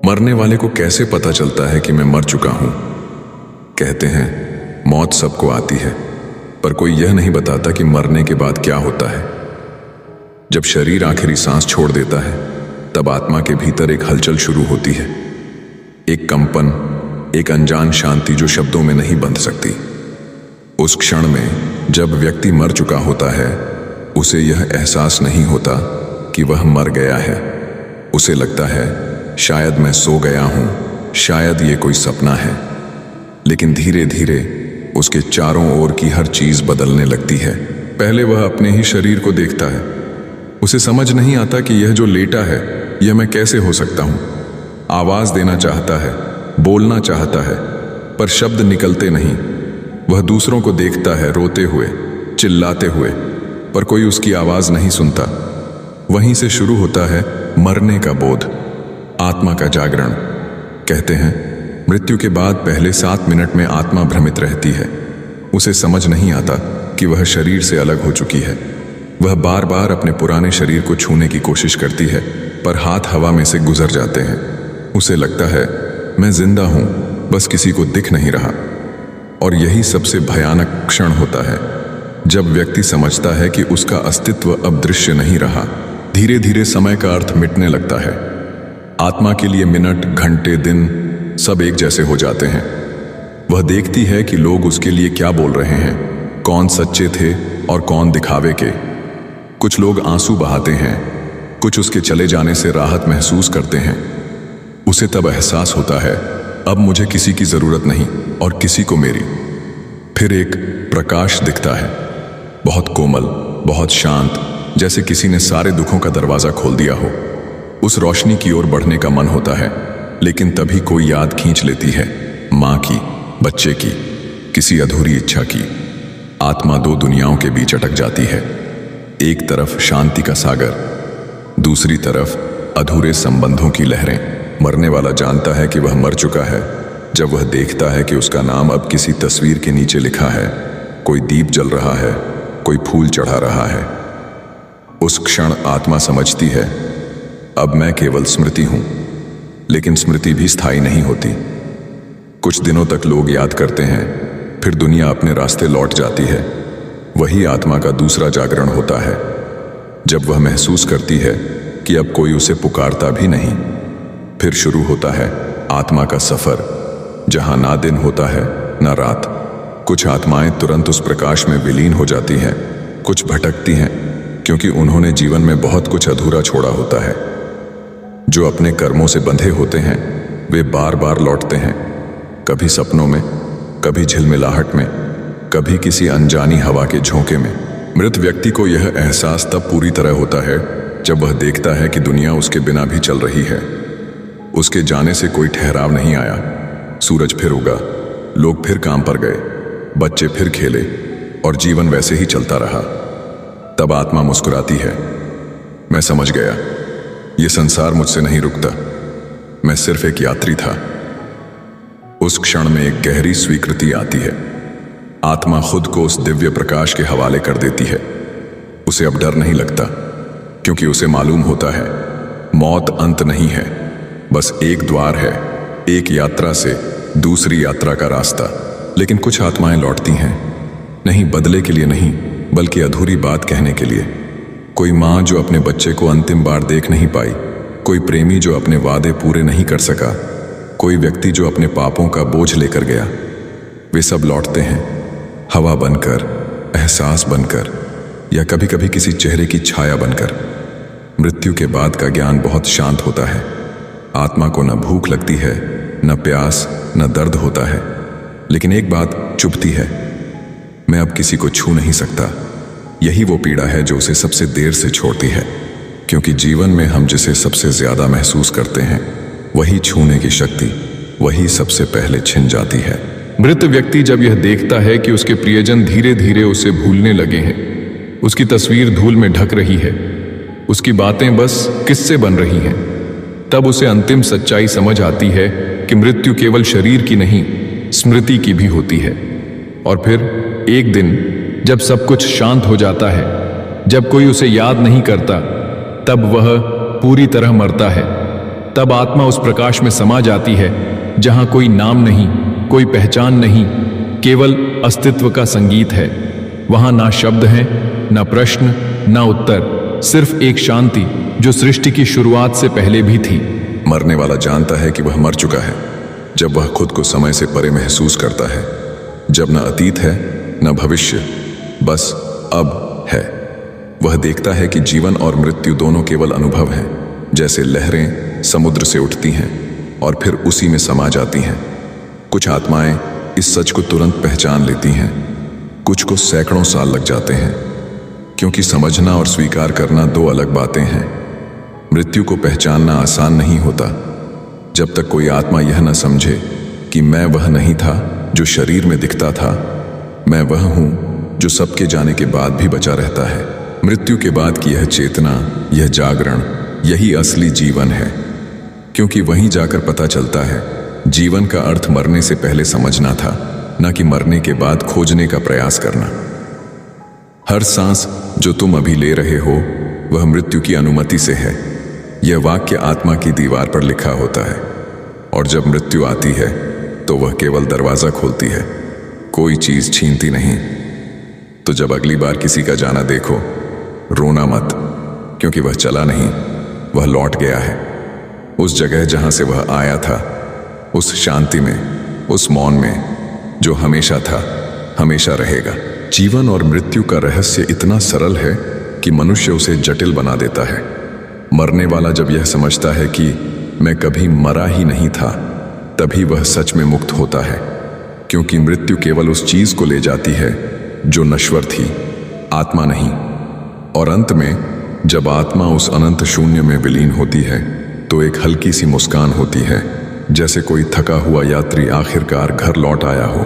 मरने वाले को कैसे पता चलता है कि मैं मर चुका हूं? कहते हैं मौत सबको आती है, पर कोई यह नहीं बताता कि मरने के बाद क्या होता है। जब शरीर आखिरी सांस छोड़ देता है, तब आत्मा के भीतर एक हलचल शुरू होती है, एक कंपन, एक अनजान शांति जो शब्दों में नहीं बंध सकती। उस क्षण में जब व्यक्ति मर चुका होता है, उसे यह एहसास नहीं होता कि वह मर गया है। उसे लगता है शायद मैं सो गया हूं, शायद ये कोई सपना है। लेकिन धीरे धीरे उसके चारों ओर की हर चीज बदलने लगती है। पहले वह अपने ही शरीर को देखता है। उसे समझ नहीं आता कि यह जो लेटा है, यह मैं कैसे हो सकता हूं। आवाज देना चाहता है, बोलना चाहता है, पर शब्द निकलते नहीं। वह दूसरों को देखता है, रोते हुए, चिल्लाते हुए, पर कोई उसकी आवाज नहीं सुनता। वहीं से शुरू होता है मरने का बोध, आत्मा का जागरण। कहते हैं मृत्यु के बाद पहले 7 मिनट में आत्मा भ्रमित रहती है। उसे समझ नहीं आता कि वह शरीर से अलग हो चुकी है। वह बार बार अपने पुराने शरीर को छूने की कोशिश करती है, पर हाथ हवा में से गुजर जाते हैं। उसे लगता है मैं जिंदा हूं, बस किसी को दिख नहीं रहा। और यही सबसे भयानक क्षण होता है, जब व्यक्ति समझता है कि उसका अस्तित्व अब दृश्य नहीं रहा। धीरे धीरे समय का अर्थ मिटने लगता है। आत्मा के लिए मिनट, घंटे, दिन सब एक जैसे हो जाते हैं। वह देखती है कि लोग उसके लिए क्या बोल रहे हैं, कौन सच्चे थे और कौन दिखावे के। कुछ लोग आंसू बहाते हैं, कुछ उसके चले जाने से राहत महसूस करते हैं। उसे तब एहसास होता है अब मुझे किसी की जरूरत नहीं और किसी को मेरी। फिर एक प्रकाश दिखता है, बहुत कोमल, बहुत शांत, जैसे किसी ने सारे दुखों का दरवाजा खोल दिया हो। उस रोशनी की ओर बढ़ने का मन होता है, लेकिन तभी कोई याद खींच लेती है, मां की, बच्चे की, किसी अधूरी इच्छा की। आत्मा 2 दुनियाओं के बीच अटक जाती है। एक तरफ शांति का सागर, दूसरी तरफ अधूरे संबंधों की लहरें। मरने वाला जानता है कि वह मर चुका है जब वह देखता है कि उसका नाम अब किसी तस्वीर के नीचे लिखा है। कोई दीप जल रहा है, कोई फूल चढ़ा रहा है। उस क्षण आत्मा समझती है अब मैं केवल स्मृति हूं। लेकिन स्मृति भी स्थायी नहीं होती। कुछ दिनों तक लोग याद करते हैं, फिर दुनिया अपने रास्ते लौट जाती है। वही आत्मा का दूसरा जागरण होता है, जब वह महसूस करती है कि अब कोई उसे पुकारता भी नहीं। फिर शुरू होता है आत्मा का सफर, जहां ना दिन होता है ना रात। कुछ आत्माएं तुरंत उस प्रकाश में विलीन हो जाती हैं, कुछ भटकती हैं, क्योंकि उन्होंने जीवन में बहुत कुछ अधूरा छोड़ा होता है। जो अपने कर्मों से बंधे होते हैं, वे बार बार लौटते हैं, कभी सपनों में, कभी झिलमिलाहट में, कभी किसी अनजानी हवा के झोंके में। मृत व्यक्ति को यह एहसास तब पूरी तरह होता है जब वह देखता है कि दुनिया उसके बिना भी चल रही है। उसके जाने से कोई ठहराव नहीं आया। सूरज फिर उगा, लोग फिर काम पर गए, बच्चे फिर खेले, और जीवन वैसे ही चलता रहा। तब आत्मा मुस्कुराती है, मैं समझ गया, ये संसार मुझसे नहीं रुकता, मैं सिर्फ एक यात्री था। उस क्षण में एक गहरी स्वीकृति आती है। आत्मा खुद को उस दिव्य प्रकाश के हवाले कर देती है। उसे अब डर नहीं लगता, क्योंकि उसे मालूम होता है मौत अंत नहीं है, बस एक द्वार है, एक यात्रा से दूसरी यात्रा का रास्ता। लेकिन कुछ आत्माएं लौटती हैं, नहीं बदले के लिए नहीं, बल्कि अधूरी बात कहने के लिए। कोई माँ जो अपने बच्चे को अंतिम बार देख नहीं पाई, कोई प्रेमी जो अपने वादे पूरे नहीं कर सका, कोई व्यक्ति जो अपने पापों का बोझ लेकर गया। वे सब लौटते हैं, हवा बनकर, एहसास बनकर, या कभी कभी किसी चेहरे की छाया बनकर। मृत्यु के बाद का ज्ञान बहुत शांत होता है। आत्मा को न भूख लगती है, न प्यास, न दर्द होता है। लेकिन एक बात चुभती है, मैं अब किसी को छू नहीं सकता। यही वो पीड़ा है जो उसे सबसे देर से छोड़ती है, क्योंकि जीवन में हम जिसे सबसे ज्यादा महसूस करते हैं, वही छूने की शक्ति, वही सबसे पहले छिन जाती है। मृत व्यक्ति जब यह देखता है कि उसके प्रियजन धीरे धीरे उसे भूलने लगे हैं, उसकी तस्वीर धूल में ढक रही है, उसकी बातें बस किस्से बन रही हैं, तब उसे अंतिम सच्चाई समझ आती है कि मृत्यु केवल शरीर की नहीं, स्मृति की भी होती है। और फिर एक दिन जब सब कुछ शांत हो जाता है, जब कोई उसे याद नहीं करता, तब वह पूरी तरह मरता है। तब आत्मा उस प्रकाश में समा जाती है जहां कोई नाम नहीं, कोई पहचान नहीं, केवल अस्तित्व का संगीत है। वहां ना शब्द हैं, ना प्रश्न, ना उत्तर, सिर्फ एक शांति जो सृष्टि की शुरुआत से पहले भी थी। मरने वाला जानता है कि वह मर चुका है जब वह खुद को समय से परे महसूस करता है, जब न अतीत है न भविष्य, बस अब है। वह देखता है कि जीवन और मृत्यु दोनों केवल अनुभव हैं, जैसे लहरें समुद्र से उठती हैं और फिर उसी में समा जाती हैं। कुछ आत्माएं इस सच को तुरंत पहचान लेती हैं, कुछ को सैकड़ों साल लग जाते हैं, क्योंकि समझना और स्वीकार करना दो अलग बातें हैं। मृत्यु को पहचानना आसान नहीं होता जब तक कोई आत्मा यह न समझे कि मैं वह नहीं था जो शरीर में दिखता था, मैं वह हूं जो सबके जाने के बाद भी बचा रहता है। मृत्यु के बाद की यह चेतना, यह जागरण, यही असली जीवन है, क्योंकि वहीं जाकर पता चलता है जीवन का अर्थ मरने से पहले समझना था, न कि मरने के बाद खोजने का प्रयास करना। हर सांस जो तुम अभी ले रहे हो वह मृत्यु की अनुमति से है। यह वाक्य आत्मा की दीवार पर लिखा होता है, और जब मृत्यु आती है तो वह केवल दरवाजा खोलती है, कोई चीज छीनती नहीं। तो जब अगली बार किसी का जाना देखो, रोना मत, क्योंकि वह चला नहीं, वह लौट गया है उस जगह जहां से वह आया था, उस शांति में, उस मौन में जो हमेशा था, हमेशा रहेगा। जीवन और मृत्यु का रहस्य इतना सरल है कि मनुष्य उसे जटिल बना देता है। मरने वाला जब यह समझता है कि मैं कभी मरा ही नहीं था, तभी वह सच में मुक्त होता है, क्योंकि मृत्यु केवल उस चीज को ले जाती है जो नश्वर थी, आत्मा नहीं। और अंत में जब आत्मा उस अनंत शून्य में विलीन होती है तो एक हल्की सी मुस्कान होती है, जैसे कोई थका हुआ यात्री आखिरकार घर लौट आया हो।